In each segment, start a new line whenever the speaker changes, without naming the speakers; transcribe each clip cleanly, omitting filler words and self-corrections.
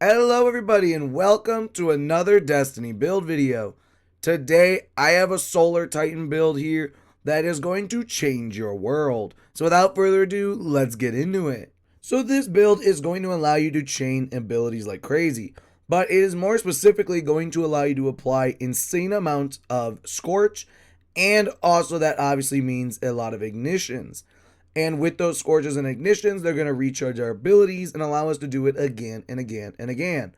Hello everybody and welcome to another Destiny build video. Today I have a Solar Titan build here that is going to change your world. So without further ado, let's get into it. So this build is going to allow you to chain abilities like crazy, but it is more specifically going to allow you to apply insane amounts of Scorch, and also that obviously means a lot of ignitions. And with those Scorches and Ignitions, they're going to recharge our abilities and allow us to do it again and again and again.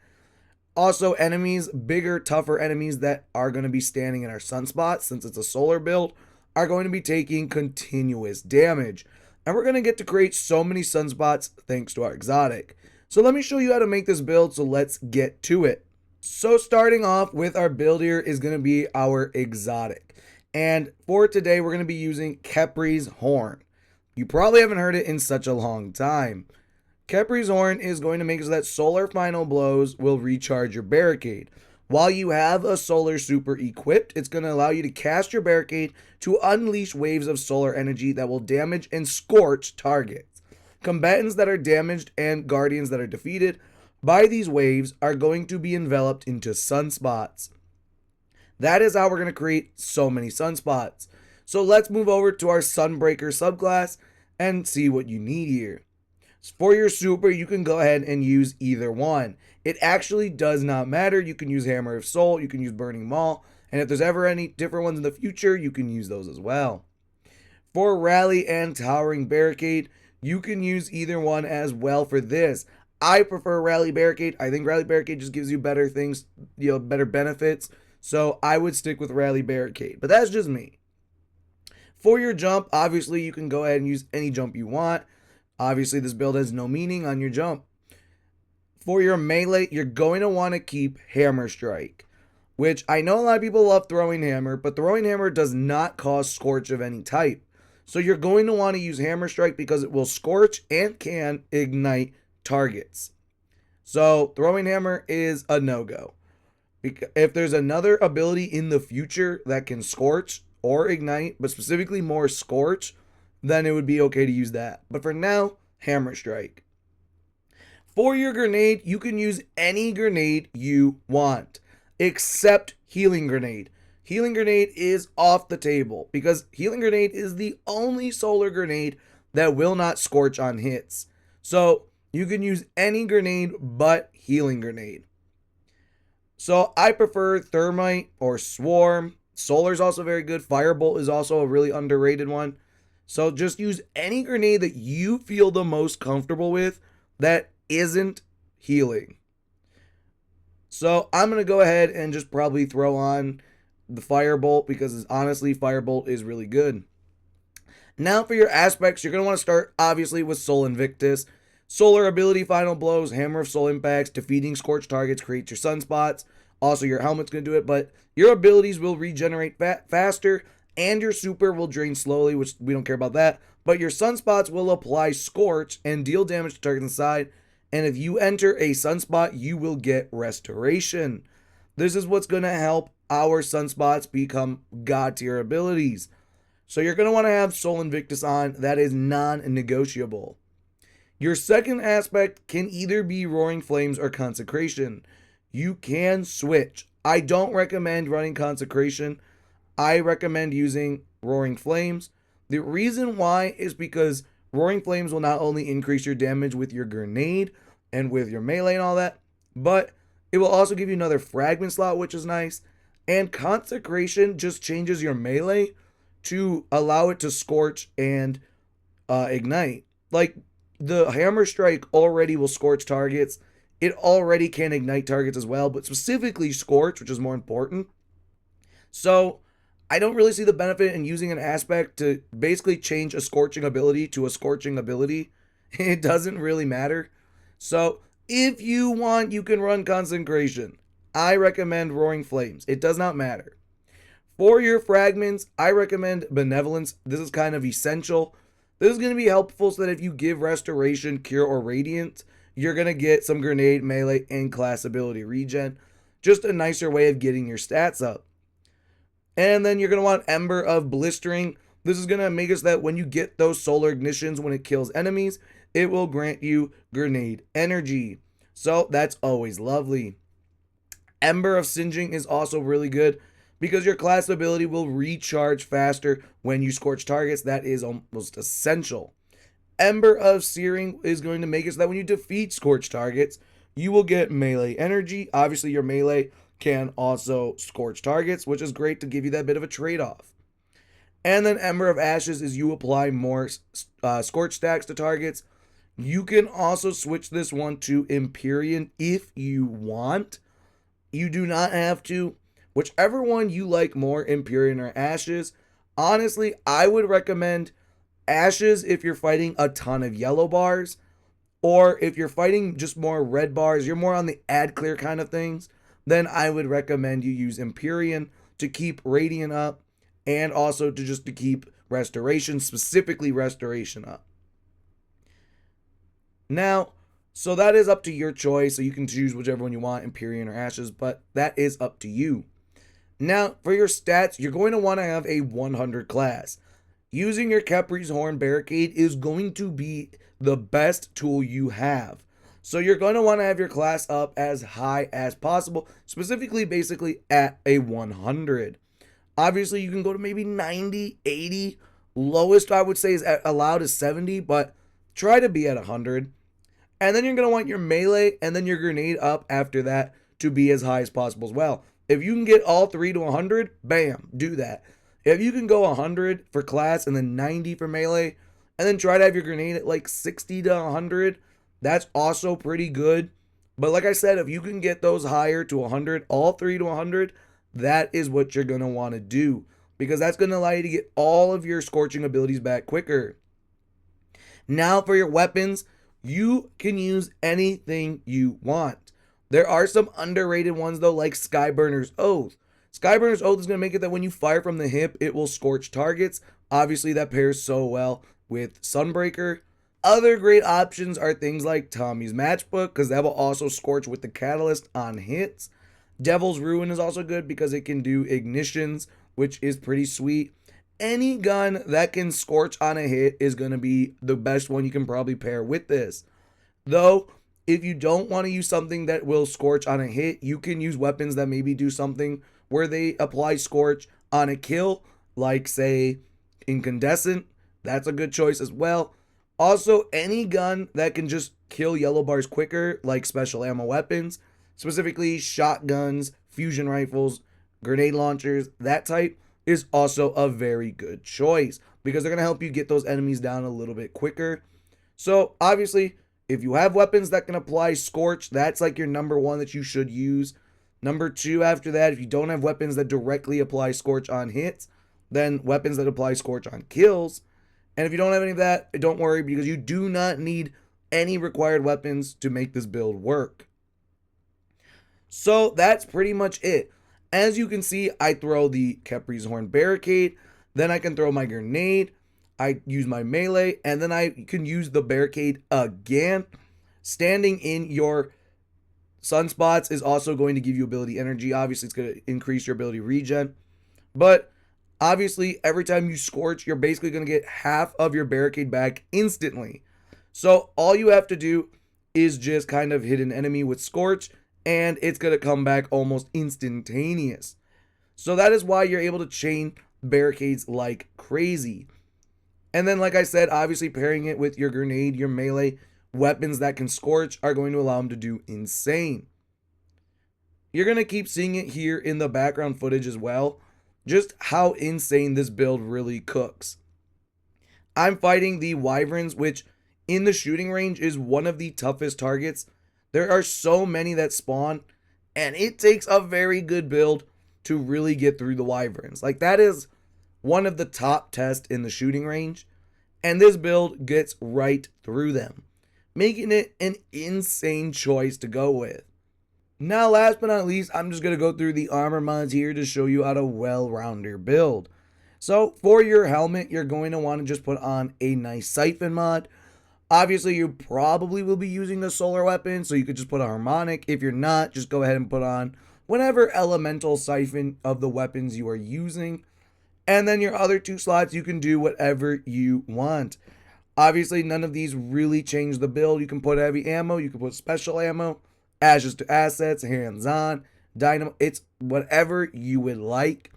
Also, enemies, bigger, tougher enemies that are going to be standing in our sunspots, since it's a solar build, are going to be taking continuous damage. And we're going to get to create so many sunspots thanks to our exotic. So let me show you how to make this build, so let's get to it. So starting off with our build here is going to be our exotic. And for today, we're going to be using Khepri's Horn. You probably haven't heard it in such a long time. Khepri's Horn is going to make it so that solar final blows will recharge your barricade. While you have a solar super equipped, it's going to allow you to cast your barricade to unleash waves of solar energy that will damage and scorch targets. Combatants that are damaged and guardians that are defeated by these waves are going to be enveloped into sunspots. That is how we're going to create so many sunspots. So let's move over to our Sunbreaker subclass and see what you need here. For your super, you can go ahead and use either one. It actually does not matter. You can use Hammer of Soul, you can use Burning Maul, and if there's ever any different ones in the future, you can use those as well. For Rally and Towering Barricade, you can use either one as well for this. I prefer Rally Barricade. I think Rally Barricade just gives you better things, better benefits. So I would stick with Rally Barricade, but that's just me. For your jump, obviously you can go ahead and use any jump you want. Obviously this build has no meaning on your jump. For your melee, you're going to want to keep Hammer Strike, which I know a lot of people love Throwing Hammer, but Throwing Hammer does not cause Scorch of any type. So you're going to want to use Hammer Strike because it will Scorch and can ignite targets. So Throwing Hammer is a no-go. If there's another ability in the future that can Scorch or Ignite, but specifically more Scorch, then it would be okay to use that. But for now, Hammer Strike. For your grenade, you can use any grenade you want, except Healing Grenade. Healing Grenade is off the table, because Healing Grenade is the only solar grenade that will not Scorch on hits. So, you can use any grenade but Healing Grenade. So, I prefer Thermite or Swarm. Solar is also very good. Firebolt is also a really underrated one. So just use any grenade that you feel the most comfortable with that isn't healing. So I'm going to go ahead and just probably throw on the Firebolt because honestly, Firebolt is really good. Now for your aspects, you're going to want to start obviously with Sol Invictus. Solar ability, final blows, Hammer of Soul impacts, defeating Scorch targets, creates your sunspots. Also, your helmet's going to do it, but your abilities will regenerate faster, and your super will drain slowly, which we don't care about that. But your sunspots will apply Scorch and deal damage to targets inside, and if you enter a sunspot, you will get restoration. This is what's going to help our sunspots become god tier abilities. So you're going to want to have Sol Invictus on. That is non-negotiable. Your second aspect can either be Roaring Flames or Consecration. You can switch. I don't recommend running Consecration. I recommend using Roaring Flames. The reason why is because Roaring Flames will not only increase your damage with your grenade and with your melee and all that, but it will also give you another fragment slot, which is nice. And Consecration just changes your melee to allow it to Scorch and Ignite. Like, the Hammer Strike already will Scorch targets. It already can Ignite targets as well, but specifically Scorch, which is more important. So I don't really see the benefit in using an aspect to basically change a Scorching ability to a Scorching ability. It doesn't really matter. So if you want, you can run Consecration. I recommend Roaring Flames. It does not matter. For your fragments, I recommend Benevolence. This is kind of essential. This is going to be helpful so that if you give Restoration, Cure, or Radiant, you're going to get some grenade, melee, and class ability regen. Just a nicer way of getting your stats up. And then you're going to want Ember of Blistering. This is going to make it so that when you get those solar ignitions when it kills enemies, it will grant you grenade energy. So that's always lovely. Ember of Singeing is also really good because your class ability will recharge faster when you scorch targets. That is almost essential. Ember of Searing is going to make it so that when you defeat scorch targets, you will get melee energy. Obviously, your melee can also scorch targets, which is great to give you that bit of a trade-off. And then Ember of Ashes is you apply more scorch stacks to targets. You can also switch this one to Empyrean if you want. You do not have to. Whichever one you like more, Empyrean or Ashes. Honestly, I would recommend Ashes if you're fighting a ton of yellow bars. Or if you're fighting just more red bars, you're more on the add clear kind of things, then I would recommend you use Empyrean to keep Radiant up and also to keep Restoration, specifically Restoration up. Now, so that is up to your choice. So you can choose whichever one you want, Empyrean or Ashes, but that is up to you. Now, for your stats, you're going to want to have a 100 class. Using your Khepri's Horn Barricade is going to be the best tool you have. So you're going to want to have your class up as high as possible, specifically basically at a 100. Obviously, you can go to maybe 90, 80. Lowest I would say is allowed is 70, but try to be at 100. And then you're going to want your melee and then your grenade up after that to be as high as possible as well. If you can get all three to 100, bam, do that. If you can go 100 for class and then 90 for melee, and then try to have your grenade at like 60 to 100, that's also pretty good. But like I said, if you can get those higher to 100, all three to 100, that is what you're going to want to do. Because that's going to allow you to get all of your scorching abilities back quicker. Now for your weapons, you can use anything you want. There are some underrated ones though, like Skyburner's Oath. Skyburner's Oath is going to make it that when you fire from the hip, it will scorch targets. Obviously, that pairs so well with Sunbreaker. Other great options are things like Tommy's Matchbook, because that will also scorch with the Catalyst on hits. Devil's Ruin is also good because it can do ignitions, which is pretty sweet. Any gun that can scorch on a hit is going to be the best one you can probably pair with this. Though, if you don't want to use something that will scorch on a hit, you can use weapons that maybe do something where they apply scorch on a kill, like say Incandescent. That's a good choice as well. Also, any gun that can just kill yellow bars quicker, like special ammo weapons, specifically shotguns, fusion rifles, grenade launchers, that type, is also a very good choice because they're going to help you get those enemies down a little bit quicker. So obviously, if you have weapons that can apply Scorch, that's like your number one that you should use. Number two after that, if you don't have weapons that directly apply Scorch on hits, then weapons that apply Scorch on kills. And if you don't have any of that, don't worry because you do not need any required weapons to make this build work. So that's pretty much it. As you can see, I throw the Khepri's Horn Barricade, then I can throw my grenade, I use my melee, and then I can use the barricade again. Standing in your sunspots is also going to give you ability energy. Obviously, it's going to increase your ability regen. But obviously, every time you scorch, you're basically going to get half of your barricade back instantly. So all you have to do is just kind of hit an enemy with Scorch, and it's going to come back almost instantaneous. So that is why you're able to chain barricades like crazy. And then, like I said, obviously pairing it with your grenade, your melee, weapons that can scorch are going to allow them to do insane. You're going to keep seeing it here in the background footage as well, just how insane this build really cooks. I'm fighting the Wyverns, which in the shooting range is one of the toughest targets. There are so many that spawn, and it takes a very good build to really get through the Wyverns. Like, that is one of the top tests in the shooting range, and this build gets right through them, making it an insane choice to go with. Now, last but not least, I'm just going to go through the armor mods here to show you how to well-round your build. So, for your helmet, you're going to want to just put on a nice Siphon mod. Obviously, you probably will be using the solar weapon, so you could just put a harmonic. If you're not, just go ahead and put on whatever elemental siphon of the weapons you are using. And then your other two slots, you can do whatever you want. Obviously, none of these really change the build. You can put heavy ammo, you can put special ammo, ashes to assets, hands-on, dynamo. It's whatever you would like.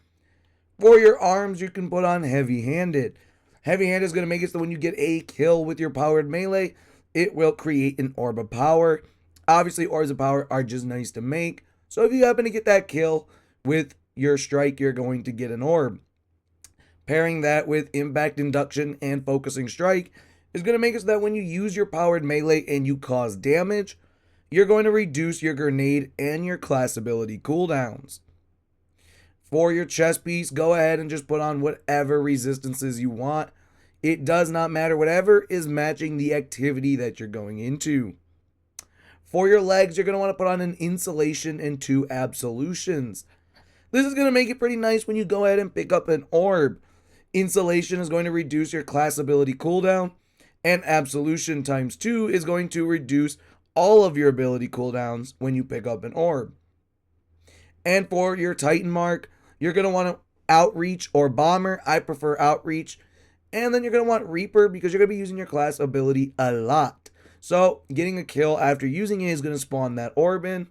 For your arms, you can put on heavy-handed. Heavy-handed is going to make it so when you get a kill with your powered melee, it will create an orb of power. Obviously, orbs of power are just nice to make. So if you happen to get that kill with your strike, you're going to get an orb. Pairing that with impact induction and focusing strike is going to make it so that when you use your powered melee and you cause damage, you're going to reduce your grenade and your class ability cooldowns. For your chest piece, go ahead and just put on whatever resistances you want. It does not matter. Whatever is matching the activity that you're going into. For your legs, you're going to want to put on an insulation and 2 absolutions. This is going to make it pretty nice when you go ahead and pick up an orb. Insulation is going to reduce your class ability cooldown, and absolution times 2 is going to reduce all of your ability cooldowns when you pick up an orb. And for your Titan mark, you're going to want to outreach or bomber. I prefer outreach. And then you're going to want Reaper because you're going to be using your class ability a lot. So getting a kill after using it is going to spawn that orb in.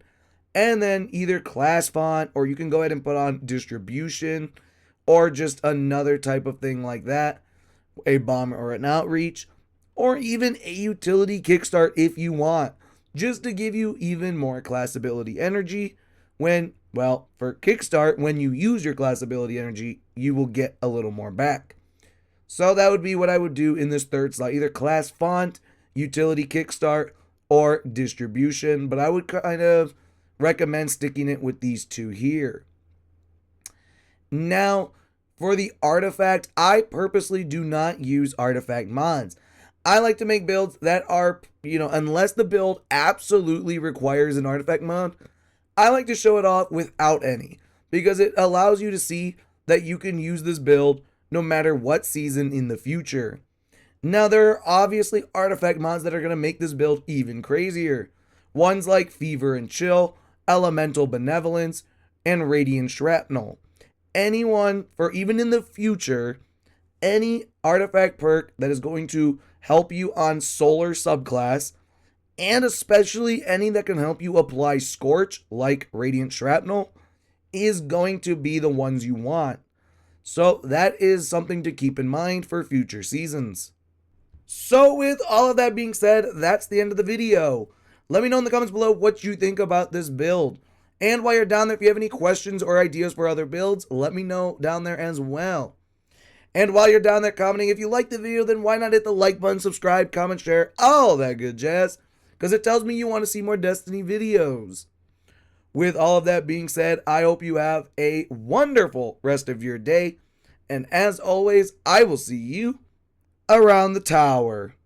And then either class font, or you can go ahead and put on distribution, or just another type of thing like that. A bomber or an outreach, or even a utility kickstart if you want. Just to give you even more class ability energy when, well, for kickstart, when you use your class ability energy, you will get a little more back. So that would be what I would do in this third slot. Either class font, utility kickstart, or distribution. But I would kind of recommend sticking it with these 2 here. Now, for the artifact, I purposely do not use artifact mods. I like to make builds that are, unless the build absolutely requires an artifact mod, I like to show it off without any, because it allows you to see that you can use this build no matter what season in the future. Now, there are obviously artifact mods that are going to make this build even crazier. Ones like Fever and Chill, Elemental Benevolence, and Radiant Shrapnel. Anyone, for even in the future, any artifact perk that is going to help you on Solar subclass, and especially any that can help you apply Scorch, like Radiant Shrapnel, is going to be the ones you want. So that is something to keep in mind for future seasons. So with all of that being said, that's the end of the video. Let me know in the comments below what you think about this build. And while you're down there, if you have any questions or ideas for other builds, let me know down there as well. And while you're down there commenting, if you like the video, then why not hit the like button, subscribe, comment, share, all that good jazz, because it tells me you want to see more Destiny videos. With all of that being said, I hope you have a wonderful rest of your day. And as always, I will see you around the tower.